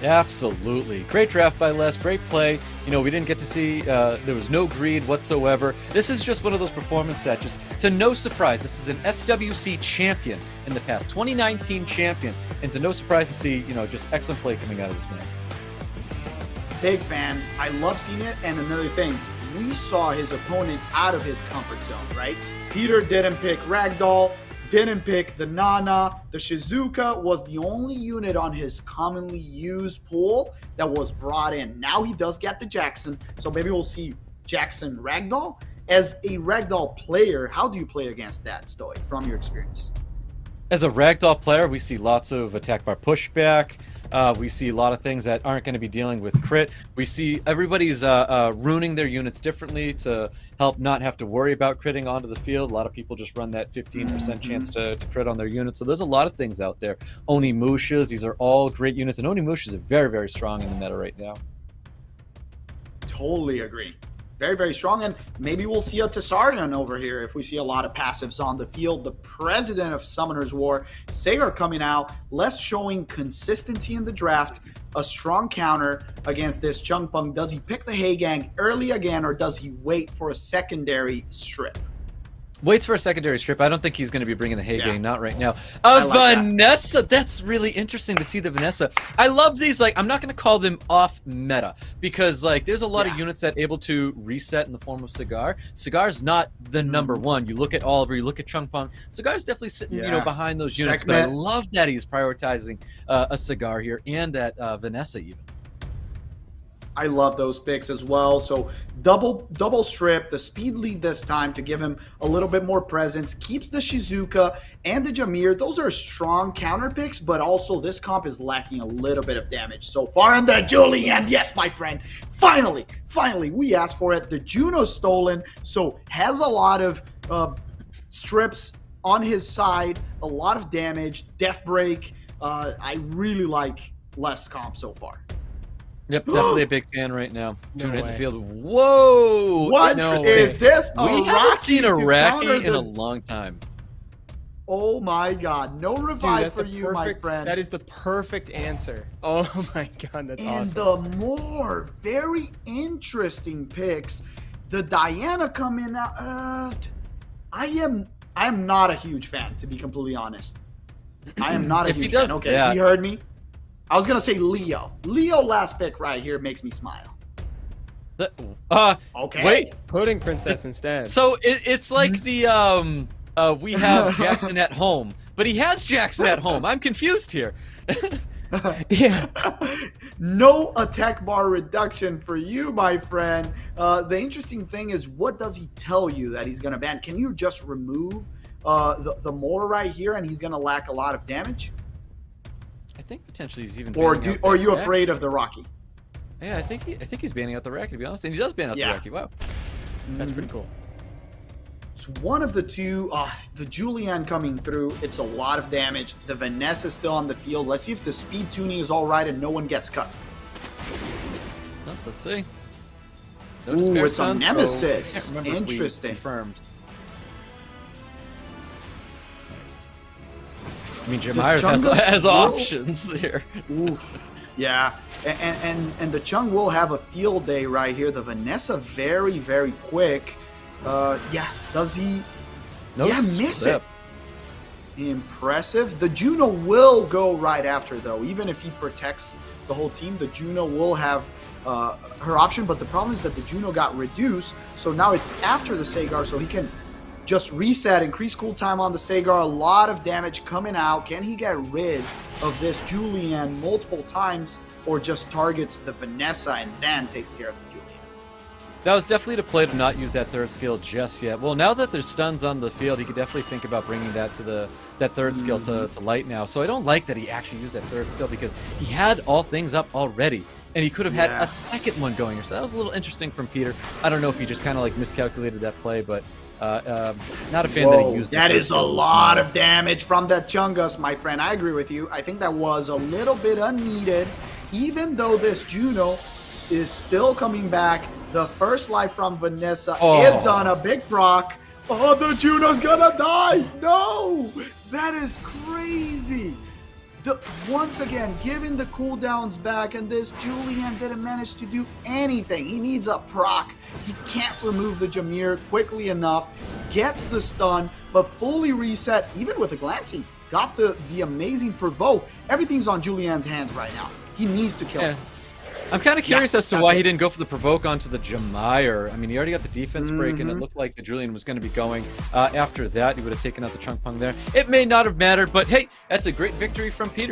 Absolutely. Great draft by Les. Great play. You know, we didn't get to see, there was no greed whatsoever. This is just one of those performance that just, to no surprise, this is an SWC champion in the past, 2019 champion. And to no surprise to see, you know, just excellent play coming out of this man. Big fan. I love seeing it. And another thing, we saw his opponent out of his comfort zone, right? Peter didn't pick Ragdoll. Didn't pick the Nana. The Shizuka was the only unit on his commonly used pool that was brought in. Now he does get the Jackson, so maybe we'll see Jackson Ragdoll. As a Ragdoll player, how do you play against that, Stoic, from your experience? As a Ragdoll player, we see lots of attack bar pushback. We see a lot of things that aren't going to be dealing with crit. We see everybody's ruining their units differently to help not have to worry about critting onto the field. A lot of people just run that 15% chance to crit on their units. So there's a lot of things out there. Onimushas, these are all great units. And Onimushas are very, very strong in the meta right now. Totally agree. Very, very strong. And maybe we'll see a Tsarion over here if we see a lot of passives on the field. The president of Summoners War, Sagar, coming out, less showing consistency in the draft, a strong counter against this Chungpung. Does he pick the Heigang early again, or does he wait for a secondary strip? Waits for a secondary strip. I don't think he's going to be bringing the Heigang, not right now. Vanessa, that's really interesting to see the Vanessa. I love these, like, I'm not going to call them off meta, because, like, there's a lot of units that are able to reset in the form of Cigar. Cigar's not the number one. You look at Oliver, you look at Chungpung. Cigar's definitely sitting, you know, behind those units, but I love that he's prioritizing a Cigar here, and that Vanessa even. I love those picks as well. So double strip, the speed lead this time to give him a little bit more presence. Keeps the Shizuka and the Jameer. Those are strong counter picks, but also this comp is lacking a little bit of damage so far. And the Julian, yes, my friend, finally, we asked for it. The Juno stolen, so has a lot of strips on his side, a lot of damage, Death Break. I really like Les comp so far. Yep, definitely a big fan right now. Doing it in the field. Whoa! What is this? We haven't seen a Raki in a long time. Oh my god. No revive for you, my friend. That is the perfect answer. Oh my god, that's awesome. And the more very interesting picks, the Diana coming out. I am not a huge fan, to be completely honest. I am not a huge fan. Okay, he heard me. I was going to say Leo. Leo last pick right here makes me smile. Okay. Wait. Pudding Princess instead. So it's like the, we have Jackson at home, but he has Jackson at home. I'm confused here. Yeah. No attack bar reduction for you, my friend. The interesting thing is, what does he tell you that he's going to ban? Can you just remove the more right here and he's going to lack a lot of damage? I think potentially he's even. Or are you afraid of the Rocky? Yeah, I think he's banning out the Raki, to be honest, and he does ban out the Raki. Wow, that's pretty cool. It's one of the two. The Julian coming through. It's a lot of damage. The Vanessa is still on the field. Let's see if the speed tuning is all right and no one gets cut. Well, let's see. No Ooh, it's a Nemesis. Interesting. Confirmed. I mean, Jameer has options here. Oof. Yeah, and the Chung will have a field day right here. The Vanessa very, very quick. Yeah, does he? No miss it. Impressive. The Juno will go right after, though. Even if he protects the whole team, the Juno will have her option. But the problem is that the Juno got reduced, so now it's after the Sagar, so he can just reset, increase cool time on the Sagar. A lot of damage coming out. Can he get rid of this Julian multiple times, or just targets the Vanessa and then takes care of the Julian? That was definitely the play to not use that third skill just yet. Well, now that there's stuns on the field, he could definitely think about bringing that to that third skill to light now. So I don't like that he actually used that third skill, because he had all things up already, and he could have had a second one going. So that was a little interesting from Peter. I don't know if he just kind of like miscalculated that play, but not a fan that he used. That is a lot of damage from that Chungus, my friend. I agree with you. I think that was a little bit unneeded, even though this Juno is still coming back. The first life from Vanessa is done. A big proc. Oh, the Juno's gonna die. No, that is crazy. Once again, giving the cooldowns back, and this Julian didn't manage to do anything. He needs a proc. He can't remove the Jameer quickly enough. Gets the stun, but fully reset, even with the glancing. Got the amazing provoke. Everything's on Julian's hands right now. He needs to kill him. I'm kind of curious as to why he didn't go for the provoke onto the Jameer. I mean, he already got the defense break, and it looked like the Julian was going to be going after that. He would have taken out the Chunk Pung there. It may not have mattered, but hey, that's a great victory from Peter.